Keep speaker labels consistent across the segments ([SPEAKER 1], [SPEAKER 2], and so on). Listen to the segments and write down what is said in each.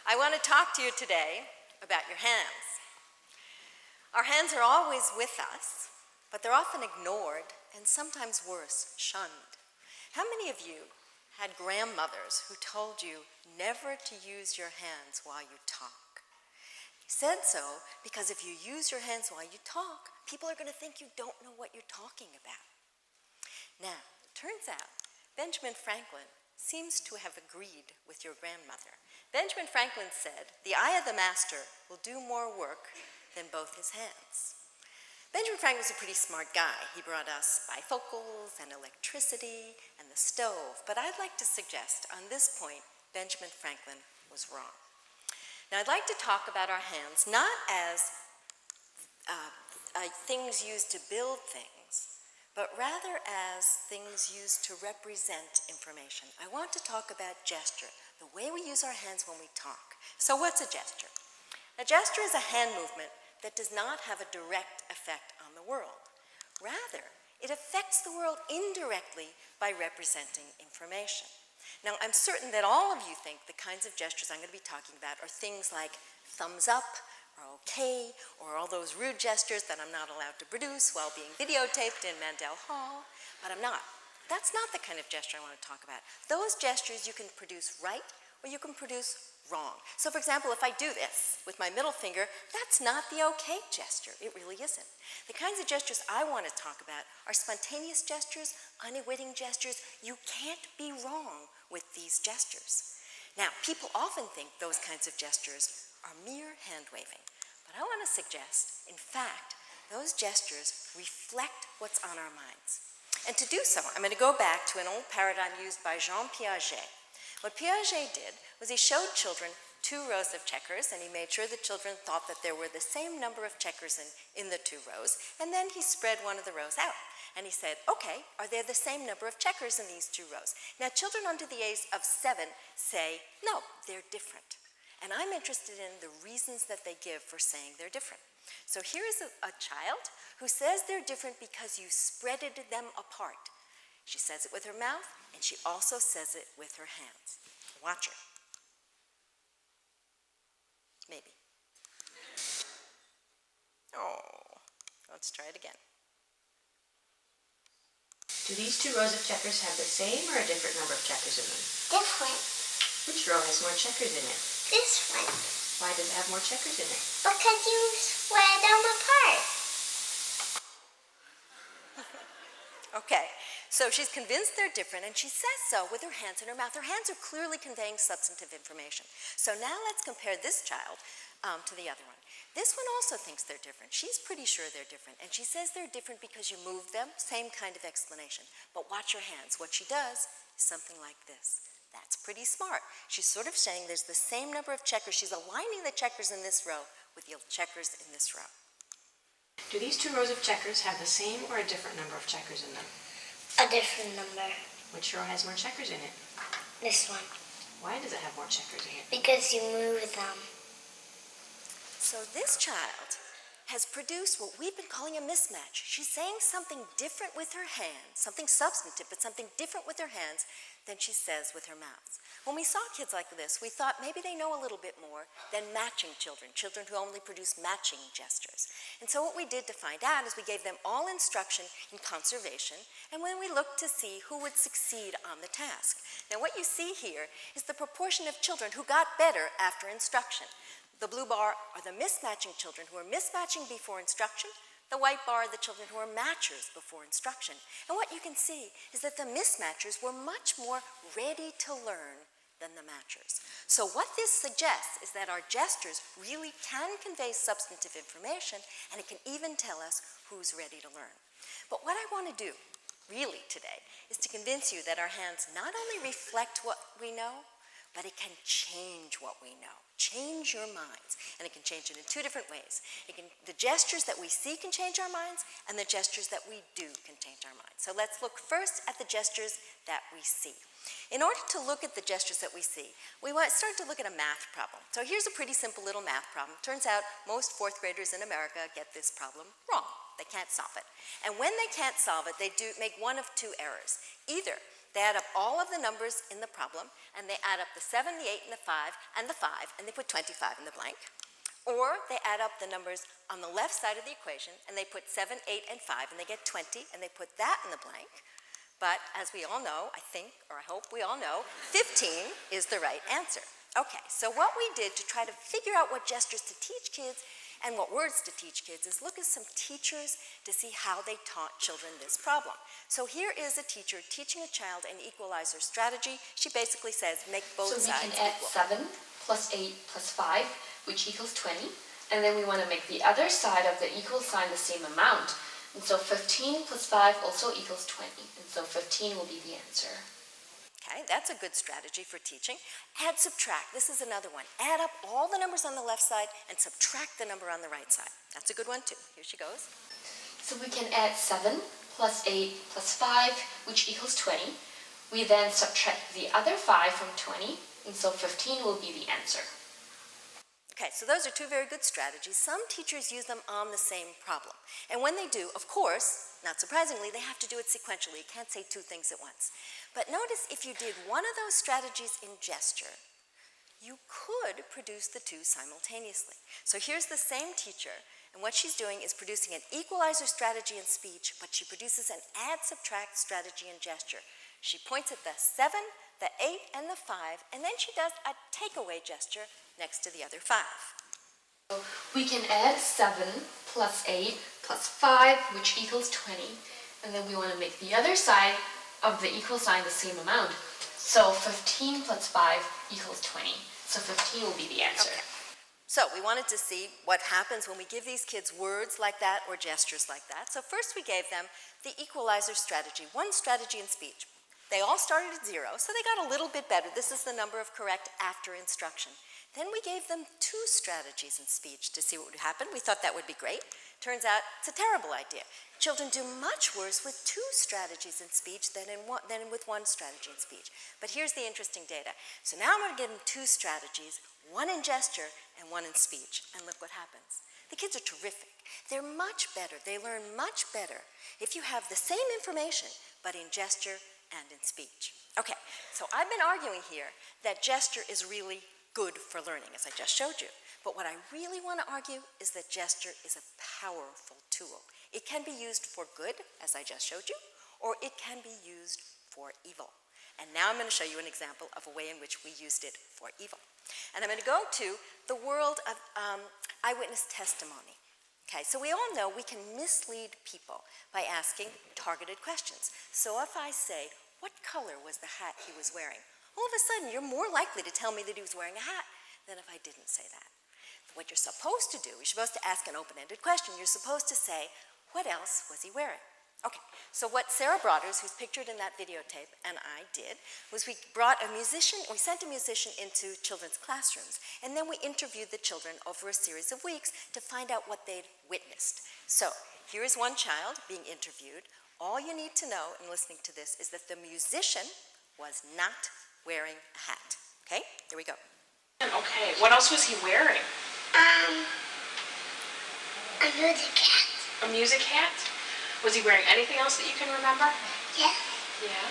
[SPEAKER 1] I want to talk to you today about your hands. Our hands are always with us, but they're often ignored and sometimes worse, shunned. How many of you had grandmothers who told you never to use your hands while you talk? You said so because if you use your hands while you talk, people are going to think you don't know what you're talking about. Now, it turns out Benjamin Franklin seems to have agreed with your grandmother. Benjamin Franklin said, "The eye of the master will do more work than both his hands." Benjamin Franklin was a pretty smart guy. He brought us bifocals and electricity and the stove, but I'd like to suggest on this point, Benjamin Franklin was wrong. Now, I'd like to talk about our hands not as things used to build things, but rather as things used to represent information. I want to talk about gesture, the way we use our hands when we talk. So what's a gesture? A gesture is a hand movement that does not have a direct effect on the world. Rather, it affects the world indirectly by representing information. Now, I'm certain that all of you think the kinds of gestures I'm going to be talking about are things like thumbs up, or okay, or all those rude gestures that I'm not allowed to produce while being videotaped in Mandel Hall, but I'm not. That's not the kind of gesture I want to talk about. Those gestures you can produce right or you can produce wrong. So for example, if I do this with my middle finger, that's not the okay gesture. It really isn't. The kinds of gestures I want to talk about are spontaneous gestures, unwitting gestures. You can't be wrong with these gestures. Now, people often think those kinds of gestures are mere hand waving, but I want to suggest, in fact, those gestures reflect what's on our minds. And to do so, I'm going to go back to an old paradigm used by Jean Piaget. What Piaget did was he showed children 2 rows of checkers, and he made sure the children thought that there were the same number of checkers in the 2 rows, and then he spread one of the rows out. And he said, okay, are there the same number of checkers in these 2 rows? Now, children under the age of 7 say, no, they're different. And I'm interested in the reasons that they give for saying they're different. So here is a child who says they're different because you spreaded them apart. She says it with her mouth, and she also says it with her hands. Watch her. Maybe. Oh, let's try it again.
[SPEAKER 2] Do these 2 rows of checkers have the same or a different number of checkers in them?
[SPEAKER 3] Different.
[SPEAKER 2] Which row has more checkers in it?
[SPEAKER 3] This one.
[SPEAKER 2] Why does it have more checkers in it?
[SPEAKER 3] Because you spread them apart.
[SPEAKER 1] Okay, so she's convinced they're different, and she says so with her hands in her mouth. Her hands are clearly conveying substantive information. So now let's compare this child to the other one. This one also thinks they're different. She's pretty sure they're different, and she says they're different because you moved them. Same kind of explanation. But watch her hands. What she does is something like this. That's pretty smart. She's sort of saying there's the same number of checkers. She's aligning the checkers in this row with the checkers in this row.
[SPEAKER 2] Do these 2 rows of checkers have the same or a different number of checkers in them?
[SPEAKER 3] A different number.
[SPEAKER 2] Which row has more checkers in it?
[SPEAKER 3] This one.
[SPEAKER 2] Why does it have more checkers in it?
[SPEAKER 3] Because you move them.
[SPEAKER 1] So this child has produced what we've been calling a mismatch. She's saying something different with her hands, something substantive, but something different with her hands than she says with her mouth. When we saw kids like this, we thought maybe they know a little bit more than matching children, children who only produce matching gestures. And so what we did to find out is we gave them all instruction in conservation, and when we looked to see who would succeed on the task. Now what you see here is the proportion of children who got better after instruction. The blue bar are the mismatching children who are mismatching before instruction. The white bar are the children who are matchers before instruction. And what you can see is that the mismatchers were much more ready to learn than the matchers. So what this suggests is that our gestures really can convey substantive information, and it can even tell us who's ready to learn. But what I want to do, really today, is to convince you that our hands not only reflect what we know, but it can change what we know, change your minds. And it can change it in 2 different ways. The gestures that we see can change our minds, and the gestures that we do can change our minds. So let's look first at the gestures that we see. In order to look at the gestures that we see, we start to look at a math problem. So here's a pretty simple little math problem. Turns out most 4th graders in America get this problem wrong. They can't solve it. And when they can't solve it, they do make one of 2 errors. Either They add up all of the numbers in the problem, and they add up the 7, the 8, and the 5, and they put 25 in the blank. Or they add up the numbers on the left side of the equation, and they put 7, 8, and 5, and they get 20, and they put that in the blank. But as we all know, I think, or I hope we all know, 15 is the right answer. Okay, so what we did to try to figure out what gestures to teach kids and what words to teach kids is look at some teachers to see how they taught children this problem. So here is a teacher teaching a child an equalizer strategy. She basically says make both sides equal.
[SPEAKER 4] So we can add 7 plus 8 plus 5, which equals 20. And then we want to make the other side of the equal sign the same amount. And so 15 plus 5 also equals 20. And so 15 will be the answer.
[SPEAKER 1] Okay, that's a good strategy for teaching. Add, subtract. This is another one. Add up all the numbers on the left side and subtract the number on the right side. That's a good one too. Here she goes.
[SPEAKER 4] So we can add 7 plus 8 plus 5, which equals 20. We then subtract the other 5 from 20, and so 15 will be the answer.
[SPEAKER 1] Okay, so those are two very good strategies. Some teachers use them on the same problem. And when they do, of course, not surprisingly, they have to do it sequentially. You can't say two things at once. But notice if you did one of those strategies in gesture, you could produce the two simultaneously. So here's the same teacher, and what she's doing is producing an equalizer strategy in speech, but she produces an add-subtract strategy in gesture. She points at the 7, the 8, and the 5, and then she does a takeaway gesture next to the other 5.
[SPEAKER 4] So we can add 7 plus 8 plus 5, which equals 20. And then we want to make the other side of the equal sign the same amount. So 15 plus 5 equals 20. So 15 will be the answer.
[SPEAKER 1] Okay. So we wanted to see what happens when we give these kids words like that or gestures like that. So first we gave them the equalizer strategy, one strategy in speech. They all started at 0, so they got a little bit better. This is the number of correct after instruction. Then we gave them 2 strategies in speech to see what would happen. We thought that would be great. Turns out it's a terrible idea. Children do much worse with 2 strategies in speech than with 1 strategy in speech. But here's the interesting data. So now I'm going to give them 2 strategies, 1 in gesture and 1 in speech. And look what happens. The kids are terrific. They're much better. They learn much better if you have the same information, but in gesture and in speech. Okay, so I've been arguing here that gesture is really good for learning, as I just showed you. But what I really want to argue is that gesture is a powerful tool. It can be used for good, as I just showed you, or it can be used for evil. And now I'm going to show you an example of a way in which we used it for evil. And I'm going to go to the world of eyewitness testimony. Okay, so we all know we can mislead people by asking targeted questions. So if I say, what color was the hat he was wearing? All of a sudden, you're more likely to tell me that he was wearing a hat than if I didn't say that. What you're supposed to do, you're supposed to ask an open-ended question. You're supposed to say, what else was he wearing? Okay, so what Sarah brought us, who's pictured in that videotape, and I did, was we sent a musician into children's classrooms, and then we interviewed the children over a series of weeks to find out what they'd witnessed. So here is one child being interviewed. All you need to know in listening to this is that the musician was not wearing a hat. Okay, here we go.
[SPEAKER 2] Okay, what else was he wearing?
[SPEAKER 3] A music hat.
[SPEAKER 2] A music hat? Was he wearing anything else that you can remember?
[SPEAKER 3] Yes.
[SPEAKER 2] Yeah.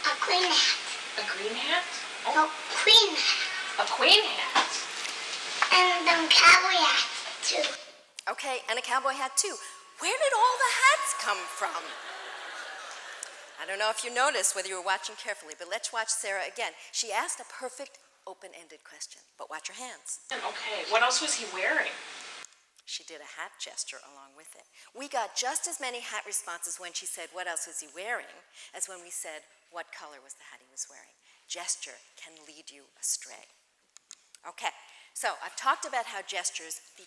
[SPEAKER 3] A queen hat.
[SPEAKER 2] A green hat?
[SPEAKER 3] No, queen hat.
[SPEAKER 2] A queen hat.
[SPEAKER 3] And a cowboy hat, too.
[SPEAKER 1] Okay, and a cowboy hat too. Where did all the hats come from? I don't know if you noticed whether you were watching carefully, but let's watch Sarah again. She asked a perfect open-ended question, but watch her hands.
[SPEAKER 2] Okay, what else was he wearing?
[SPEAKER 1] She did a hat gesture along with it. We got just as many hat responses when she said, what else was he wearing, as when we said, what color was the hat he was wearing. Gesture can lead you astray. Okay, so I've talked about how the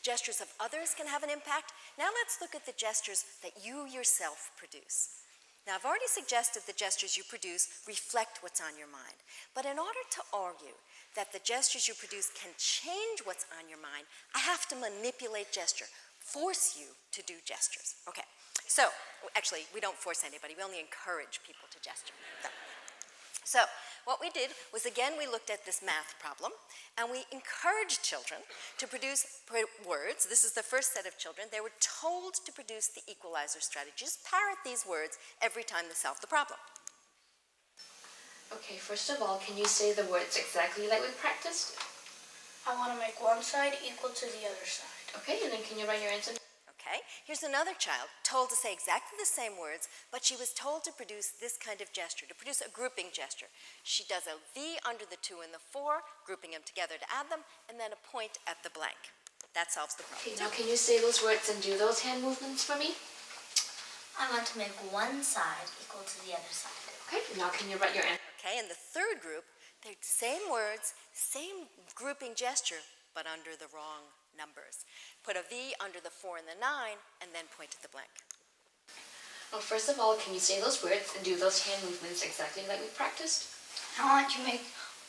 [SPEAKER 1] gestures of others can have an impact. Now let's look at the gestures that you yourself produce. Now, I've already suggested the gestures you produce reflect what's on your mind. But in order to argue that the gestures you produce can change what's on your mind, I have to manipulate gesture, force you to do gestures. Okay, so actually, we don't force anybody. We only encourage people to gesture. So what we did was, again, we looked at this math problem, and we encouraged children to produce words. This is the first set of children. They were told to produce the equalizer strategy. Just parrot these words every time they solve the problem.
[SPEAKER 4] Okay, first of all, can you say the words exactly like we practiced?
[SPEAKER 3] I want to make one side equal to the other side.
[SPEAKER 4] Okay, and then can you write your answer?
[SPEAKER 1] Okay, here's another child told to say exactly the same words, but she was told to produce this kind of gesture, to produce a grouping gesture. She does a V under the 2 and the 4, grouping them together to add them, and then a point at the blank. That solves the problem.
[SPEAKER 4] Okay, now can you say those words and do those hand movements for me?
[SPEAKER 5] I want to make one side equal to the other side.
[SPEAKER 4] Okay, now can you write your answer?
[SPEAKER 1] Okay, in the third group, they're same words, same grouping gesture, but under the wrong numbers. Put a V under the 4 and the 9, and then point at the blank.
[SPEAKER 4] Well, first of all, can you say those words and do those hand movements exactly like we practiced?
[SPEAKER 3] I want to make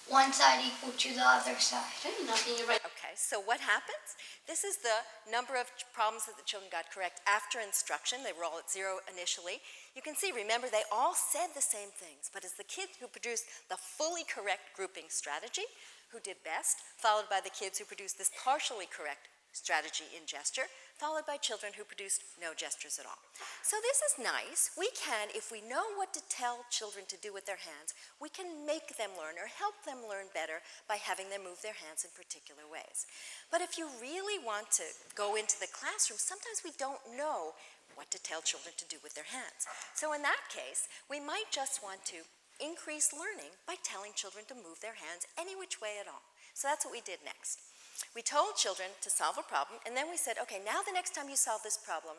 [SPEAKER 3] one side equal to the other side.
[SPEAKER 4] Okay, now can you write?
[SPEAKER 1] Okay, so what happens? This is the number of problems that the children got correct after instruction. They were all at 0 initially. You can see, remember, they all said the same things, but it's the kids who produced the fully correct grouping strategy who did best, followed by the kids who produced this partially correct strategy in gesture, followed by children who produced no gestures at all. So this is nice. We can, if we know what to tell children to do with their hands, we can make them learn or help them learn better by having them move their hands in particular ways. But if you really want to go into the classroom, sometimes we don't know what to tell children to do with their hands. So in that case, we might just want to increase learning by telling children to move their hands any which way at all. So that's what we did next. We told children to solve a problem, and then we said, okay, now the next time you solve this problem,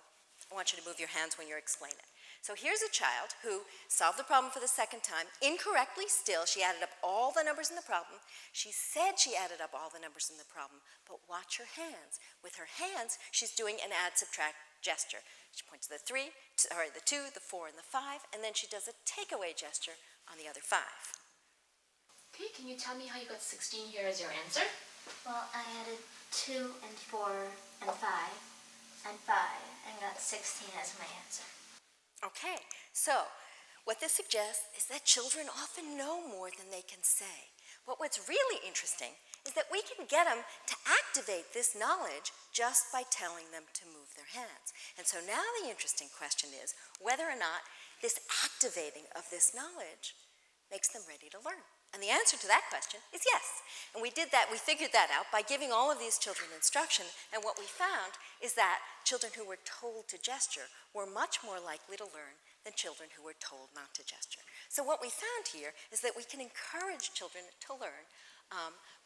[SPEAKER 1] I want you to move your hands when you explain it. So here's a child who solved the problem for the second time, incorrectly still. She added up all the numbers in the problem. She said she added up all the numbers in the problem, but watch her hands. With her hands, she's doing an add-subtract gesture. She points to the 2, the 4, and the 5, and then she does a takeaway gesture on the other 5.
[SPEAKER 4] Okay, can you tell me how you got 16 here as your answer?
[SPEAKER 5] Well, I added 2 and 4 and 5 and 5 and got 16 as my answer.
[SPEAKER 1] Okay, so what this suggests is that children often know more than they can say. But what's really interesting is that we can get them to activate this knowledge just by telling them to move their hands. And so now the interesting question is whether or not this activating of this knowledge makes them ready to learn. And the answer to that question is yes. And we did that, we figured that out by giving all of these children instruction. And what we found is that children who were told to gesture were much more likely to learn than children who were told not to gesture. So what we found here is that we can encourage children to learn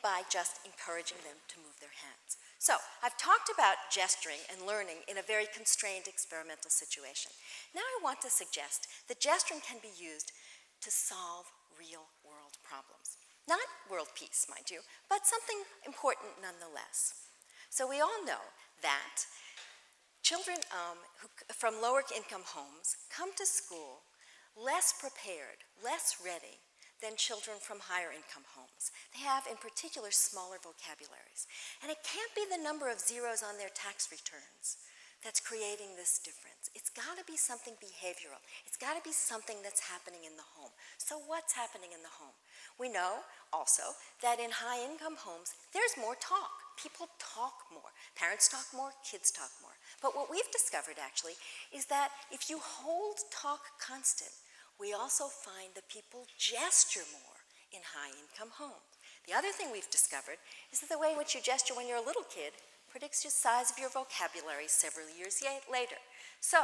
[SPEAKER 1] by just encouraging them to move their hands. So I've talked about gesturing and learning in a very constrained experimental situation. Now I want to suggest that gesturing can be used to solve real-world problems. Not world peace, mind you, but something important nonetheless. So we all know that children from lower-income homes come to school less prepared, less ready than children from higher-income homes. They have, in particular, smaller vocabularies. And it can't be the number of zeros on their tax returns that's creating this difference. It's got to be something behavioral. It's got to be something that's happening in the home. So what's happening in the home? We know also that in high-income homes, there's more talk. People talk more. Parents talk more, kids talk more. But what we've discovered, actually, is that if you hold talk constant, we also find that people gesture more in high-income homes. The other thing we've discovered is that the way in which you gesture when you're a little kid predicts the size of your vocabulary several years later. So,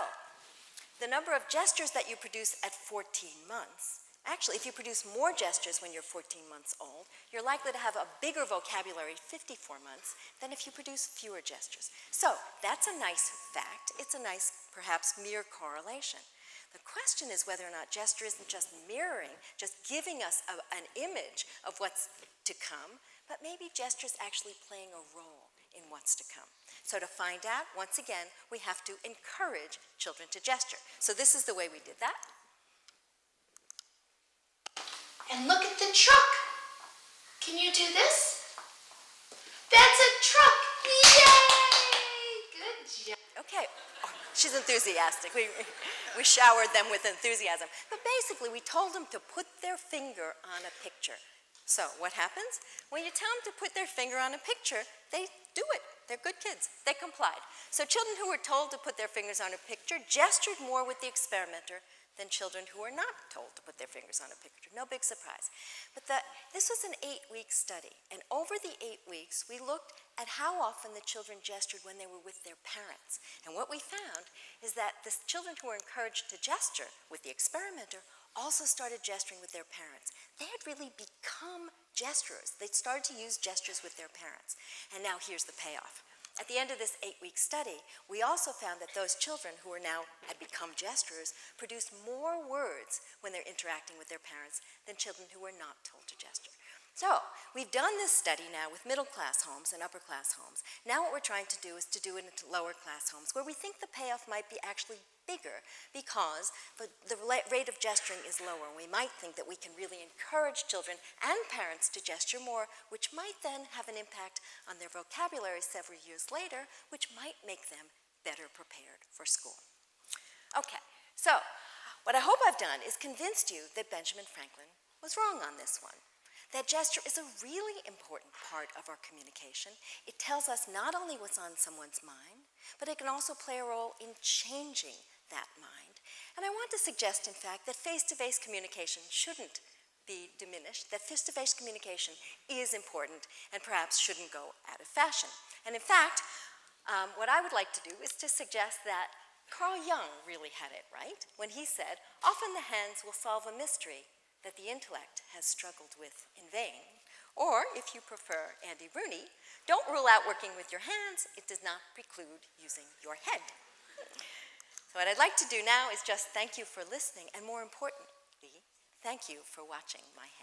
[SPEAKER 1] the number of gestures that you produce at 14 months, actually, if you produce more gestures when you're 14 months old, you're likely to have a bigger vocabulary at 54 months than if you produce fewer gestures. So, that's a nice fact. It's a nice, perhaps, mere correlation. The question is whether or not gesture isn't just mirroring, just giving us an image of what's to come, but maybe gesture is actually playing a role in what's to come. So to find out, once again, we have to encourage children to gesture. So this is the way we did that.
[SPEAKER 5] And look at the truck. Can you do this? That's a truck. Yay! Good job.
[SPEAKER 1] Okay, she's enthusiastic. We showered them with enthusiasm. But basically, we told them to put their finger on a picture. So what happens? When you tell them to put their finger on a picture, they do it. They're good kids. They complied. So children who were told to put their fingers on a picture gestured more with the experimenter than children who are not told to put their fingers on a picture. No big surprise. But this was an 8-week study, and over the 8 weeks, we looked at how often the children gestured when they were with their parents. And what we found is that the children who were encouraged to gesture with the experimenter also started gesturing with their parents. They had really become gesturers. They'd started to use gestures with their parents. And now here's the payoff. At the end of this 8-week study, we also found that those children who had become gesturers produced more words when they're interacting with their parents than children who were not told to gesture. So, we've done this study now with middle-class homes and upper-class homes. Now what we're trying to do is to do it in lower-class homes, where we think the payoff might be actually bigger because the rate of gesturing is lower. We might think that we can really encourage children and parents to gesture more, which might then have an impact on their vocabulary several years later, which might make them better prepared for school. Okay, so what I hope I've done is convinced you that Benjamin Franklin was wrong on this one. That gesture is a really important part of our communication. It tells us not only what's on someone's mind, but it can also play a role in changing that mind. And I want to suggest, in fact, that face-to-face communication shouldn't be diminished, that face-to-face communication is important and perhaps shouldn't go out of fashion. And in fact, what I would like to do is to suggest that Carl Jung really had it right when he said, "Often the hands will solve a mystery that the intellect has struggled with in vain." Or, if you prefer Andy Rooney, "Don't rule out working with your hands, it does not preclude using your head." So what I'd like to do now is just thank you for listening, and more importantly, thank you for watching my hands.